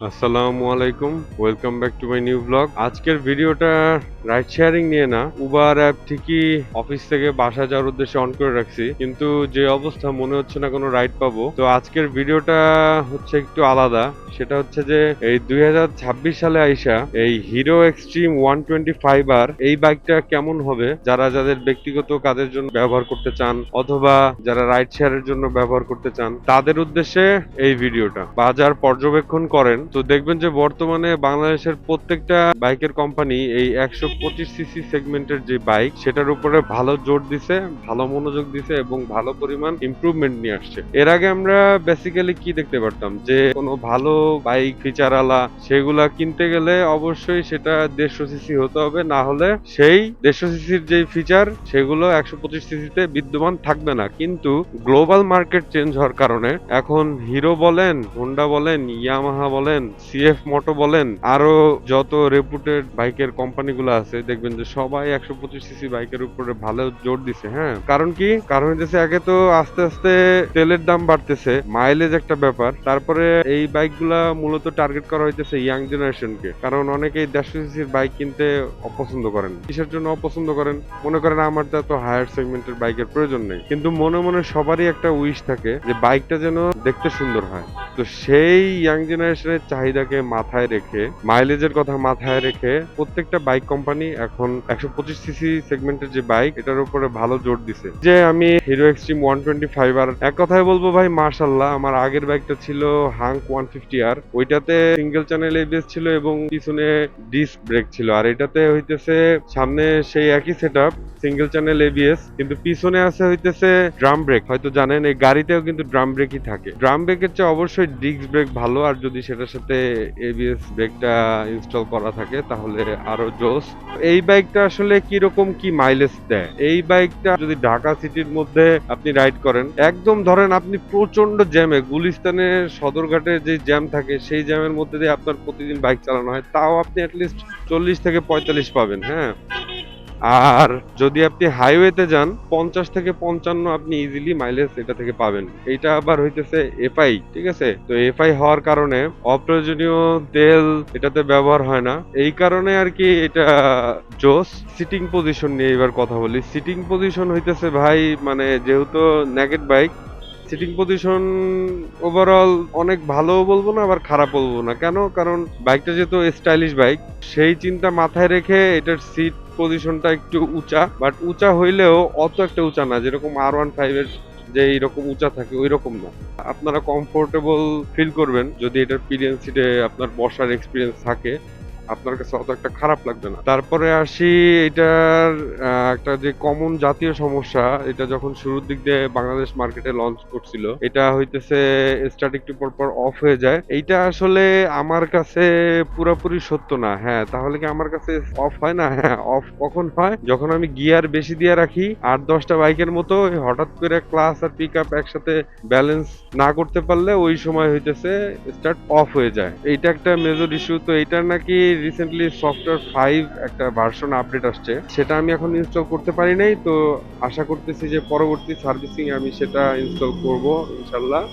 আসসালামু আলাইকুম, welcome back to my new blog. আজকের ভিডিওটা রাইড শেয়ারিং নিয়ে না। উবার অ্যাপ ঠিকই অফিস থেকে বাসা যাওয়ার উদ্দেশ্যে অন করে রাখছি, কিন্তু যে অবস্থা মনে হচ্ছে না কোনো রাইড পাবো। তো আজকের ভিডিওটা হচ্ছে একটু আলাদা। সেটা হচ্ছে যে এই 2026 সালে আইসা এই হিরো এক্সট্রিম 125R এই বাইকটা কেমন হবে, যাদের ব্যক্তিগত কাজের জন্য ব্যবহার করতে চান অথবা যারা রাইড শেয়ারের জন্য ব্যবহার করতে চান তাদের উদ্দেশ্যে এই ভিডিওটা। বাজার পর্যবেক্ষণ করেন তো দেখবেন যে বর্তমানে বাংলাদেশের প্রত্যেকটা বাইকের কোম্পানি এই 125 সিসি সেগমেন্টের যে বাইক সেটার উপরে ভালো জোর দিছে, ভালো মনোযোগ দিছে এবং ভালো পরিমাণ ইমপ্রুভমেন্ট নিয়ে আসছে। এর আগে আমরা বেসিক্যালি কি দেখতে পারতাম যে কোনো ভালো বাইক ফিচার আলা সেগুলা কিনতে গেলে অবশ্যই সেটা 150 সিসি হতে হবে, না হলে সেই 150 সিসির যে ফিচার সেগুলো 125 সিসিতে বিদ্যমান থাকবে না। কিন্তু গ্লোবাল মার্কেট চেঞ্জ হওয়ার কারণে এখন হিরো বলেন, হোন্ডা বলেন, ইয়ামাহা বলেন, সিএফ মোটো বলেন, আরো যত রেপুটেড বাইকের কোম্পানিগুলো আছে দেখবেন যে সবাই 125 সিসি বাইকের উপরে ভালো জোর দিছে। হ্যাঁ, কারণ কি? কারণ হইতেছে আগে তো আস্তে আস্তে তেলের দাম বাড়তেছে, মাইলেজ একটা ব্যাপার। তারপরে এই বাইকগুলা মূলত টার্গেট করা হইতেছে ইয়াং জেনারেশনকে, কারণ অনেকেই 150 সিসির বাইক কিনতে অপছন্দ করেন। কিসের জন্য অপছন্দ করেন? মনে করেন আমার তো এত হায়ার সেগমেন্টের বাইকের প্রয়োজন নেই, কিন্তু মনে মনে সবারই একটা উইশ থাকে যে বাইকটা যেন দেখতে সুন্দর হয়। তো সেই ইয়াং জেনারেশনের চাহিদাকে মাথায় রেখে, মাইলেজের কথা মাথায় রেখে প্রত্যেকটা বাইক কোম্পানি এখন 125 সিসি সেগমেন্টের যে বাইক এটার উপরে ভালো জোর দিছে। যে আমি হিরো এক্সট্রিম 125R এক কথায় বলবো ভাই মাশাআল্লাহ। আমার আগের বাইকটা ছিল হাঙ্ক 150R, ওইটাতে সিঙ্গেল চ্যানেল এবিএস ছিল এবং পিছনে ডিস্ক ব্রেক ছিল। আর এটাতে হইতেছে সামনে সেই একই সেটআপ, সিঙ্গেল চ্যানেল এবিএস, কিন্তু পিছনে আছে হইতেছে ড্রাম ব্রেক। হয়তো জানেন এই গাড়িতেও কিন্তু ড্রাম ব্রেকই থাকে। ড্রাম ব্রেকের চেয়ে অবশ্যই ডিস্ক ব্রেক ভালো, আর যদি সেটার সাথে এবিএস ব্রেকটা ইনস্টল করা থাকে তাহলে আরো জোস। এই বাইকটা আসলে কিরকম কি মাইলেজ দেয়? এই বাইকটা যদি ঢাকা সিটির মধ্যে আপনি রাইড করেন, একদম ধরেন আপনি প্রচন্ড জ্যামে, গুলিস্তানের সদরঘাটে যে জ্যাম থাকে সেই জ্যামের মধ্যে দিয়ে আপনার প্রতিদিন বাইক চালানো হয়, তাও আপনি অ্যাটলিস্ট 40 থেকে 45 পাবেন। হ্যাঁ, আর যদি আপনি হাইওয়েতে যান 50 থেকে 55 আপনি ইজিলি মাইলেজ এটা থেকে পাবেন। এইটা আবার হইতেছে এফআই, ঠিক আছে? তো এফআই হওয়ার কারণে অপ্রয়োজনীয় তেল এটাতে ব্যবহার হয় না, এই কারণে আর কি এটা জোস। সিটিং পজিশন নিয়ে এবার কথা বলি। সিটিং পজিশন হইতেছে ভাই, মানে যেহেতু নেগেট বাইক, সিটিং পজিশন ওভারঅল অনেক ভালো বলবো না, আবার খারাপ বলবো না। কেন? কারণ বাইকটা যেহেতু স্টাইলিশ বাইক, সেই চিন্তা মাথায় রেখে এটার সিট পজিশনটা একটু উঁচা, বাট উঁচা হইলেও অত একটা উঁচা না যেরকম R15 এর যে এইরকম উঁচা থাকে ওই রকম না। আপনারা কমফোর্টেবল ফিল করবেন যদি এটার পিলিয়ন সিটে আপনার বসার এক্সপিরিয়েন্স থাকে, আপনার কাছে অত একটা খারাপ লাগবে না। তারপরে আসি এটার একটা যে কমন জাতীয় সমস্যা, এটা যখন শুরুর দিক দিয়ে বাংলাদেশ মার্কেটে লঞ্চ করছিল, এটা হইতেছে স্টার্ট একটু পর পর অফ হয়ে যায়। এইটা আসলে আমার কাছে পুরোপুরি সত্য না। হ্যাঁ, তাহলে কি আমার কাছে অফ হয় না? হ্যাঁ, অফ কখন হয়? যখন আমি গিয়ার বেশি দিয়ে রাখি, 8-10টা বাইকের মতো হঠাৎ করে ক্লাস আর পিক আপ একসাথে ব্যালেন্স না করতে পারলে ওই সময় হইতেছে স্টার্ট অফ হয়ে যায়। এইটা একটা মেজর ইস্যু। তো এইটার নাকি রিসেন্টলি সফটওয়্যার 5 একটা ভার্সন আপডেট আসছে, সেটা আমি এখন ইনস্টল করতে পারি নাই। তো আশা করতেছি যে পরবর্তী সার্ভিসিং আমি সেটা ইনস্টল করব ইনশাল্লাহ।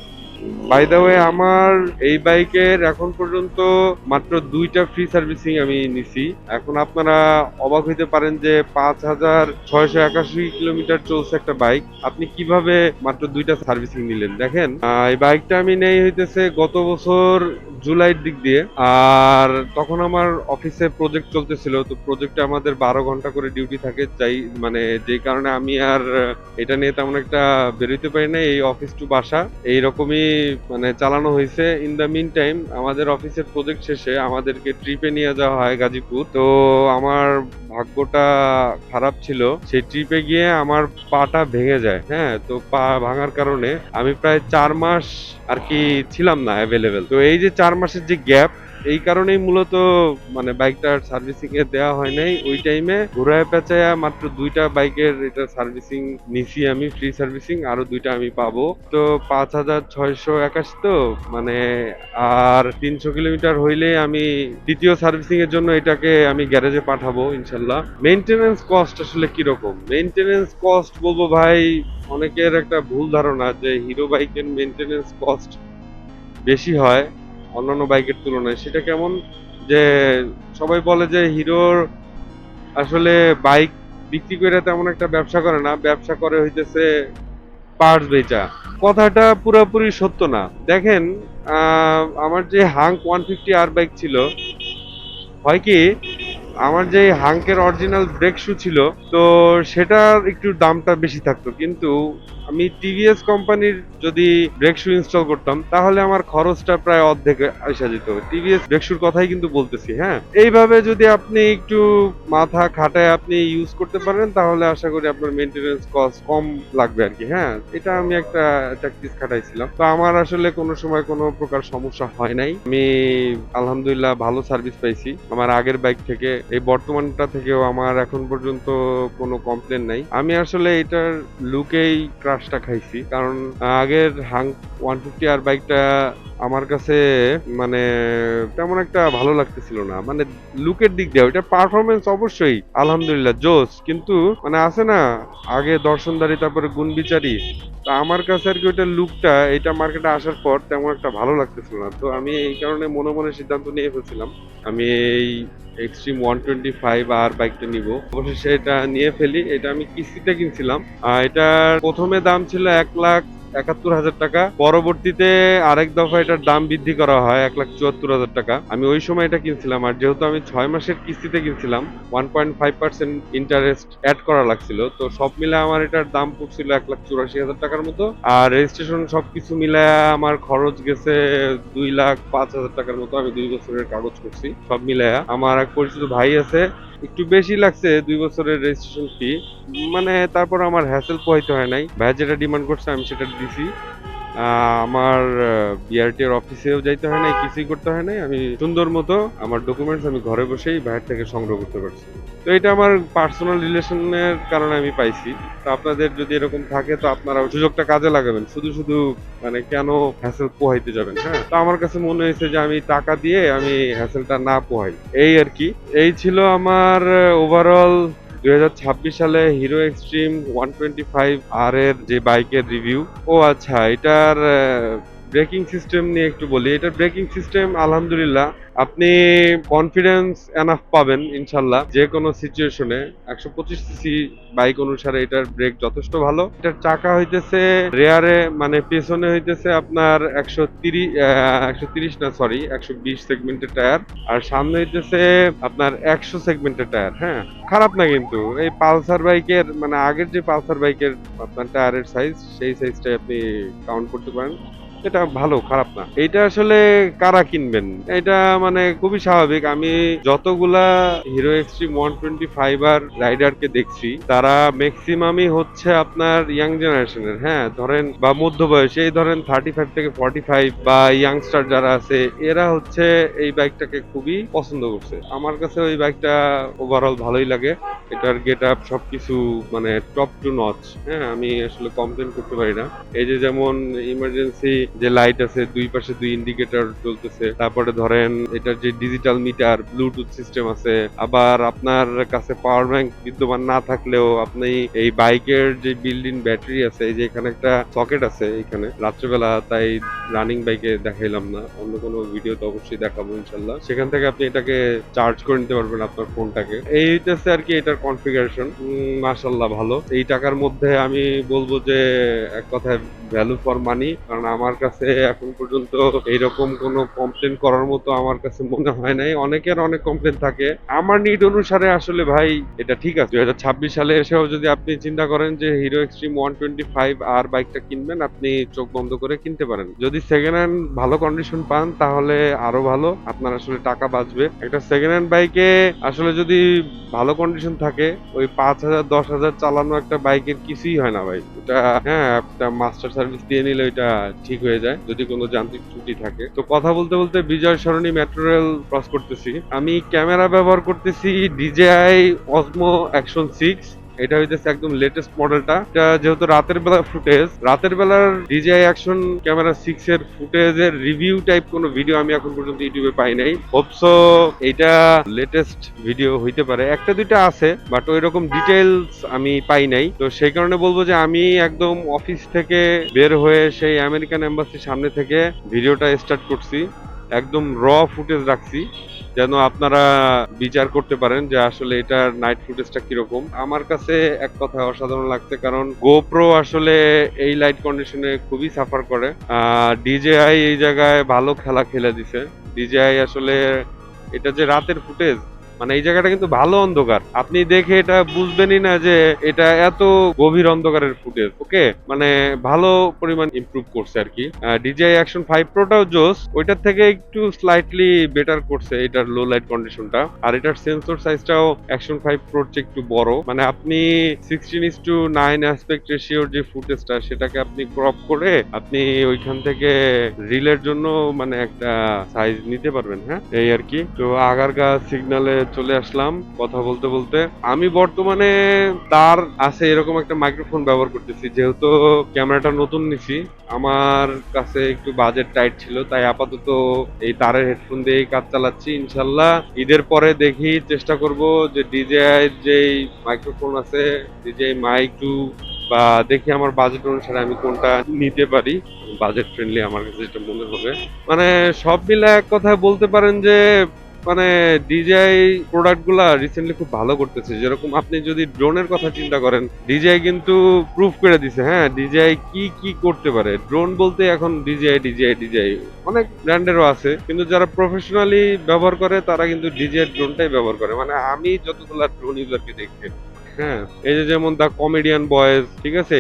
বাই দ্য ওয়ে, আমার এই বাইকের এখন পর্যন্ত মাত্র 2টা ফ্রি সার্ভিসিং আমি নিছি। এখন আপনারা অবাক হইতে পারেন যে 5,681 কিলোমিটার চলছে একটা বাইক, আপনি কিভাবে মাত্র 2টা সার্ভিসিং নিলেন? দেখেন, এই বাইকটা আমি নেই হইতেছে গত বছর জুলাইয়ের দিক দিয়ে। আর তখন আমার অফিসে প্রজেক্ট চলতেছিল, তো প্রজেক্টে আমাদের 12 ঘন্টা করে ডিউটি থাকে, যাই মানে যেই কারণে আমি আর এটা নিয়ে তেমন একটা বেরোতে পারি না। এই অফিস টু বাসা এইরকমই মানে চালানো হয়েছে। ইন দ্য মিন টাইম আমাদের অফিসের প্রজেক্ট শেষে আমাদেরকে ট্রিপে নিয়ে যাওয়া হয় গাজীপুর। তো আমার ভাগ্যটা খারাপ ছিল, সেই ট্রিপে গিয়ে আমার পাটা ভেঙে যায়। হ্যাঁ, তো পা ভাঙার কারণে আমি প্রায় 4 মাস আর কি ছিলাম না অ্যাভেলেবেল। তো এই যে 4 মাসের যে গ্যাপ, এই কারণেই মূলত মানে বাইকটার সার্ভিসিং এ দেওয়া হয় নাই। ওই টাইমে ঘুরায় পেঁচায়া মাত্র 2টা বাইকের এটা সার্ভিসিং নিছি আমি, ফ্রি সার্ভিসিং। আরো 2টা আমি পাবো। তো 5,681 তো মানে আর 300 কিলোমিটার হইলে আমি দ্বিতীয় সার্ভিসিং এর জন্য এটাকে আমি গ্যারেজে পাঠাবো ইনশাল্লাহ। মেইনটেনেন্স কস্ট আসলে কিরকম? মেইনটেনেন্স কস্ট বলবো ভাই, অনেকের একটা ভুল ধারণা যে হিরো বাইকের মেইনটেনেন্স কস্ট বেশি হয়। অন্যান্য বাইকের তুলনায়। সেটা কেমন যে সবাই বলে যে হিরোর আসলে বাইক বিক্রি করে তেমন একটা ব্যবসা করে না, ব্যবসা করে হইতেছে পার্টস বেচা। কথাটা পুরোপুরি সত্য না। দেখেন, আমার যে হাঙ্ক 150 আর বাইক ছিল, হয় কি আমার যে হাঙ্কের অরিজিনাল ব্রেক শু ছিল, তো সেটার একটু দামটা বেশি থাকতো, কিন্তু আমি টিভিএস কোম্পানির যদি ব্রেক শু ইনস্টল করতাম তাহলে আমার খরচটা প্রায় অর্ধেক আসা যেত। টিভিএস ব্রেক শুর কথাই কিন্তু বলতেছি, হ্যাঁ। এইভাবে যদি আপনি একটু মাথা খাটায় আপনি ইউজ করতে পারেন তাহলে আশা করি আপনার মেইনটেনেন্স কস্ট কম লাগবে আর কি, হ্যাঁ। এটা আমি একটা প্র্যাকটিস খাটাইছিলাম, তো আমার আসলে কোনো সময় কোনো প্রকার সমস্যা হয় নাই। আমি আলহামদুলিল্লাহ ভালো সার্ভিস পাইছি আমার আগের বাইক থেকে। এই বর্তমানটা থেকেও আমার এখন পর্যন্ত কোনো কমপ্লেন নাই। আমি আসলে এটার লুকেই ক্রাশটা খাইছি, কারণ আগের হাং 150 আর বাইকটা আমার কাছে মানে তেমন একটা ভালো লাগতেছিল না, মানে লুকের দিক দিয়ে। ওইটা পারফরমেন্স অবশ্যই আলহামদুলিল্লাহ জোস, কিন্তু মানে আছে না আগে দর্শনদারি তারপরে গুণ বিচারি, তা আমার কাছে আর কি ওইটা লুকটা এটা মার্কেটে আসার পর তেমন একটা ভালো লাগতেছিল না। তো আমি এই কারণে মনে মনে সিদ্ধান্ত নিয়ে ফেলছিলাম আমি এই এক্সট্রিম 125 আর বাইকটা নিব। অবশেষে এটা নিয়ে ফেলি। এটা আমি কিস্তিতে কিনছিলাম। এটার প্রথমে দাম ছিল 1,71,000 টাকা। পরবর্তীতে আরেক দফা এটার দাম বৃদ্ধি করা হয় 1,74,000 টাকা। আমি ওই সময় এটা কিনছিলাম, আর যেহেতু আমি 6 মাসের কিস্তিতে কিনছিলাম 1.5% ইন্টারেস্ট অ্যাড করা লাগছিল, তো সব মিলে আমার এটার দাম পড়ছিল 1,84,000 টাকার মতো। আর রেজিস্ট্রেশন সবকিছু মিলে আমার খরচ গেছে 2,05,000 টাকার মতো। আমি 2 বছরের কাগজ করছি সব মিলায়া। আমার এক পরিচিত ভাই আছে, একটু বেশি লাগছে 2 বছরের রেজিস্ট্রেশন ফি, মানে তারপর আমার হ্যাসেল পোহাইতে হয় নাই। ভাই যেটা ডিমান্ড করছে আমি সেটা দিছি। আমার বিআরটির অফিসেও যাইতে হয় নাই, কিছুই করতে হয় নাই। আমি সুন্দর মতো আমার ডকুমেন্টস আমি ঘরে বসেই বাইরে থেকে সংগ্রহ করতে পারছি। তো এটা আমার পার্সোনাল রিলেশনের কারণে আমি পাইছি। তো আপনাদের যদি এরকম থাকে তো আপনারা সুযোগটা কাজে লাগাবেন, শুধু শুধু মানে কেন হ্যাসেল পোহাইতে যাবেন, হ্যাঁ। তো আমার কাছে মনে হয়েছে যে আমি টাকা দিয়ে আমি হ্যাসেলটা না পোহাই, এই আর কি। এই ছিল আমার ওভারঅল 2026 সালে হিরো এক্সট্রিম 125 আর এর যে বাইকের রিভিউ। ও আচ্ছা, এটার ব্রেকিং সিস্টেম নিয়ে একটু বলি। এটার ব্রেকিং সিস্টেম আলহামদুলিল্লাহ আপনি কনফিডেন্স এনাফ পাবেন ইনশাল্লাহ যে কোনো সিচুয়েশনে। 125 সিসি বাইক অনুসারে এটার ব্রেক যথেষ্ট ভালো। এটার চাকা হইতেছে রেয়ারে, মানে পেছনে হইতেছে আপনার 130 না সরি 120 সেগমেন্টের টায়ার, আর সামনে হইতেছে আপনার 100 সেগমেন্টের টায়ার, হ্যাঁ। খারাপ না কিন্তু এই পালসার বাইকের, মানে আগের যে পালসার বাইকের আপনার টায়ারের সাইজ, সেই সাইজটাই আপনি কাউন্ট করতে পারেন। এটা ভালো, খারাপ না। এটা আসলে কারা কিনবেন এটা মানে খুবই স্বাভাবিক। আমি যতগুলা হিরো এক্সট্রিম 125 আর রাইডারকে দেখছি তারা ম্যাক্সিমামই হচ্ছে আপনার ইয়াং জেনারেশনের, হ্যাঁ, ধরেন বা মধ্যবয়সী, এই ধরেন 35 থেকে 45 বা ইয়াংস্টার যারা আছে, এরা হচ্ছে এই বাইকটাকে খুবই পছন্দ করছে। আমার কাছে ওই বাইকটা ওভারঅল ভালোই লাগে। এটার গেট আপ সবকিছু মানে টপ টু নচ, হ্যাঁ, আমি আসলে কমপ্লেন করতে পারি না। এই যে যেমন ইমার্জেন্সি যে লাইট আছে, দুই পাশে 2 ইন্ডিকেটর জ্বলতেছে, তারপরে ধরেন এটার যে ডিজিটাল মিটার, ব্লুটুথ সিস্টেম আছে, আবার আপনার কাছে পাওয়ার ব্যাংক বিদ্যমান না থাকলেও আপনি এই বাইকের যে বিল্ড ইন ব্যাটারি আছে, এই যে এখানে একটা সকেট আছে এখানে, রাত্রেবেলা তাই রানিং বাইকে দেখাইলাম না, অন্য কোনো ভিডিওতে অবশ্যই দেখাবো ইনশাল্লাহ, সেখান থেকে আপনি এটাকে চার্জ করে নিতে পারবেন আপনার ফোনটাকে। এই হইতেছে আর কি এটার কনফিগারেশন। মাশাল্লাহ ভালো। এই টাকার মধ্যে আমি বলবো যে এক কথায় ভ্যালু ফর মানি, কারণ আমার কাছে এখন পর্যন্ত এইরকম কোনো কমপ্লেন করার মতো আমার কাছে মনে হয় নাই। অনেকের অনেক কমপ্লেন থাকে, আমার নিড অনুসারে আসলে ভাই এটা ঠিক আছে। 2026 সালে এসেও যদি আপনি চিন্তা করেন যে হিরো এক্সট্রিম 125 আর বাইকটা কিনবেন, আপনি চোখ বন্ধ করে কিনতে পারেন। যদি সেকেন্ড হ্যান্ড ভালো কন্ডিশন পান তাহলে আরো ভালো, আপনার আসলে টাকা বাঁচবে। একটা সেকেন্ড হ্যান্ড বাইকে আসলে যদি ভালো কন্ডিশন থাকে, ওই 5,000 10,000 চালানো একটা বাইকের কিছুই হয় না ভাই। এটা হ্যাঁ, একটা মাস্টার সার্ভিস দিয়ে নিলে এটা ঠিক হয়ে যায় যদি কোনো যান্ত্রিক ত্রুটি থাকে। তো কথা বলতে বলতে বিজয় সরণি মেট্রো রেল ক্রস করতেছি। আমি ক্যামেরা ব্যবহার করতেছি DJI Osmo Action 6। এটা হইতেছে একদম লেটেস্ট মডেলটা। এটা যেহেতু রাতের বেলা ফুটেজ, রাতের বেলার DJI অ্যাকশন ক্যামেরা 6 এর ফুটেজের রিভিউ টাইপ কোনো ভিডিও আমি এখন পর্যন্ত ইউটিউবে পাই নাই। হোপসো এটা লেটেস্ট ভিডিও হইতে পারে, একটা দুইটা আছে, বাট ওই রকম ডিটেইলস আমি পাই নাই। তো সেই কারণে বলবো যে আমি একদম অফিস থেকে বের হয়ে সেই আমেরিকান এম্বাসির সামনে থেকে ভিডিওটা স্টার্ট করছি। একদম র ফুটেজ রাখছি, যেন আপনারা বিচার করতে পারেন যে আসলে এটার নাইট ফুটেজটা কিরকম। আমার কাছে এক কথা অসাধারণ লাগছে, কারণ গোপ্রো আসলে এই লাইট কন্ডিশনে খুবই সাফার করে। ডিজেআই এই জায়গায় ভালো খেলা খেলে দিছে। ডিজেআই আসলে এটা যে রাতের ফুটেজ, মানে এই জায়গাটা কিন্তু ভালো অন্ধকার, আপনি দেখে এটা বুঝবেনই না যে এটা এত গভীর অন্ধকারের ফুটেজ। ওকে, মানে ভালো পরিমাণ ইমপ্রুভ করছে আর কি। ডিজিআই অ্যাকশন 5 প্রোটাও জোস, ওইটার থেকে একটু স্লাইটলি বেটার করছে এটার লো লাইট কন্ডিশনটা। আর এটার সেন্সর সাইজটাও অ্যাকশন 5 প্রোর চেয়ে একটু বড়, মানে আপনি 16:9 অ্যাসপেক্ট রেশিওর যে ফুটেজটা সেটাকে আপনি ক্রপ করে আপনি ওইখান থেকে রিলের জন্য মানে একটা সাইজ নিতে পারবেন। হ্যাঁ, এই আর কি। তো আগারগা সিগন্যালে চলে আসলাম কথা বলতে বলতে। আমি বর্তমানে তার আছে এরকম একটা মাইক্রোফোন ব্যবহার করতেছি, যেহেতু ক্যামেরাটা নতুন নিছি, আমার কাছে একটু বাজেট টাইট ছিল, তাই আপাতত এই তারের হেডফোন দিয়ে কাজ চালাচ্ছি। ইনশাল্লাহ ঈদের পরে দেখি চেষ্টা করব যে ডিজেআই যেই মাইক্রোফোন আছে, ডিজেআই মাইক 2, বা দেখি আমার বাজেট অনুসারে আমি কোনটা নিতে পারি, বাজেট ফ্রেন্ডলি আমার কাছে যেটা মনে হবে। মানে সব মিলে এক কথায় বলতে পারেন যে মানে ডিজিআই প্রোডাক্ট গুলা রিসেন্টলি খুব ভালো করতেছে। যেরকম আপনি যদি ড্রোনের কথা চিন্তা করেন, ডিজিআই কিন্তু প্রুফ করে দিছে, হ্যাঁ, ডিজিআই কি কি করতে পারে। ড্রোন বলতে এখন ডিজিআই ডিজিআই ডিজিআই অনেক ব্র্যান্ডেরও আছে, কিন্তু যারা প্রফেশনালি ব্যবহার করে তারা কিন্তু ডিজিআই ড্রোনটাই ব্যবহার করে। মানে আমি যতগুলা ড্রোন ইউজারকে দেখি, হ্যাঁ, এই যে যেমন দা কমেডিয়ান বয়েজ, ঠিক আছে,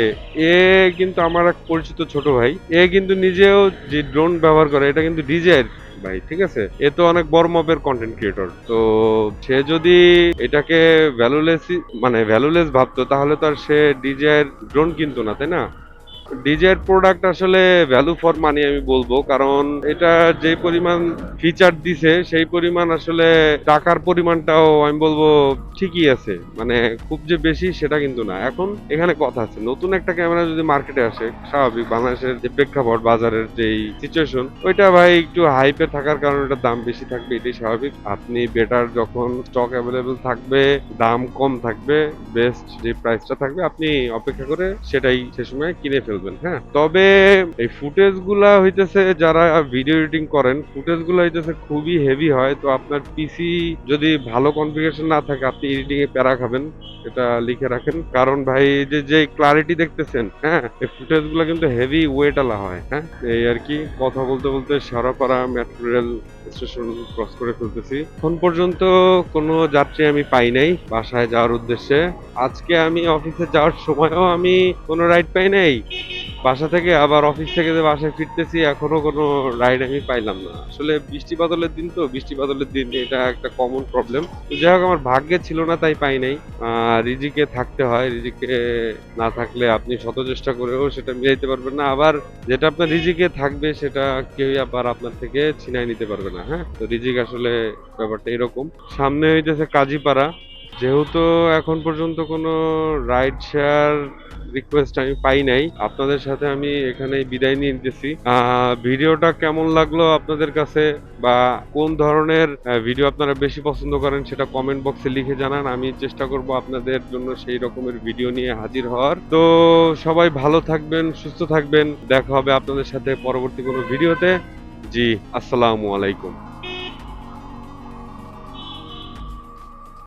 এ কিন্তু আমার এক পরিচিত ছোট ভাই, এ কিন্তু নিজেও যে ড্রোন ব্যবহার করে এটা কিন্তু ডিজে ভাই, ঠিক আছে। এ তো অনেক বড় মাপের কন্টেন্ট ক্রিয়েটর, তো সে যদি এটাকে ভ্যালুলেস মানে ভ্যালুলেস ভাবতো তাহলে তো আর সে ডিজে ড্রোন কিনতো না, তাই না। ডিজের প্রোডাক্ট আসলে ভ্যালু ফর মানি আমি বলবো, কারণ এটা যে পরিমাণ ফিচার দিছে সেই পরিমাণ আসলে টাকার পরিমাণটাও আমি বলবো ঠিকই আছে, মানে খুব যে বেশি সেটা কিন্তু না। এখন এখানে কথা আছে, নতুন একটা ক্যামেরা যদি মার্কেটে আসে, স্বাভাবিক বাংলাদেশের যে প্রেক্ষাপট বাজারের যেই সিচুয়েশন, ওইটা ভাই একটু হাইপে থাকার কারণে এটার দাম বেশি থাকবে, এটাই স্বাভাবিক। আপনি বেটার যখন স্টক অ্যাভেলেবেল থাকবে, দাম কম থাকবে, বেস্ট যে প্রাইসটা থাকবে, আপনি অপেক্ষা করে সেটাই সে সময় কিনে ফেলবেন। হ্যাঁ, তবে এই ফুটেজ গুলা হইতেছে, যারা ভিডিও এডিটিং করেন, ফুটেজ গুলা হইতেছে খুবই হেভি হয়। তো আপনার পিসি যদি ভালো কনফিগারেশন না থাকে, আপনি এডিটিং এ প্যারা খাবেন, এটা লিখে রাখেন। কারণ ভাই যে ক্লারিটি দেখতেছেন, হ্যাঁ, এই ফুটেজ গুলা কিন্তু হেভি ওয়েট আলা হয়। হ্যাঁ, এই আর কি। কথা বলতে বলতে Shewrapara metro rail station cross করে ফেলতেছি। এখন পর্যন্ত কোনো যাত্রী আমি পাই নাই বাসায় যাওয়ার উদ্দেশ্যে। আজকে আমি অফিসে যাওয়ার সময়ও আমি কোনো রাইড পাই নাই। বাসা থেকে আবার অফিস থেকে যে বাসায় ফিরতেছি, এখনো কোনো রাইড আমি পাইলাম না। আসলে বৃষ্টি বাদলের দিন, তো বৃষ্টি বাদলের দিন এটা একটা কমন প্রবলেম। তো যাই হোক, আমার ভাগ্যে ছিল না তাই পাই নাই। রিজিকে থাকতে হয়, রিজিকে না থাকলে আপনি শত চেষ্টা করেও সেটা মিলাইতে পারবেন না। আবার যেটা আপনার রিজিকে থাকবে সেটা কেউই আবার আপনার থেকে ছিনাই নিতে পারবে না। হ্যাঁ, তো রিজিক আসলে ব্যাপারটা এরকম। সামনে হইতেছে কাজীপাড়া, যেহেতু এখন পর্যন্ত কোনো রাইড শেয়ার রিকোয়েস্ট আমি পাই নাই, আপনাদের সাথে আমি এখানে বিদায় নিয়ে নিতেছি। ভিডিওটা কেমন লাগলো আপনাদের কাছে, বা কোন ধরনের ভিডিও আপনারা বেশি পছন্দ করেন, সেটা কমেন্ট বক্সে লিখে জানান। আমি চেষ্টা করব আপনাদের জন্য সেই রকমের ভিডিও নিয়ে হাজির হওয়ার। তো সবাই ভালো থাকবেন, সুস্থ থাকবেন, দেখা হবে আপনাদের সাথে পরবর্তী কোনো ভিডিওতে। জি, আসসালামু আলাইকুম।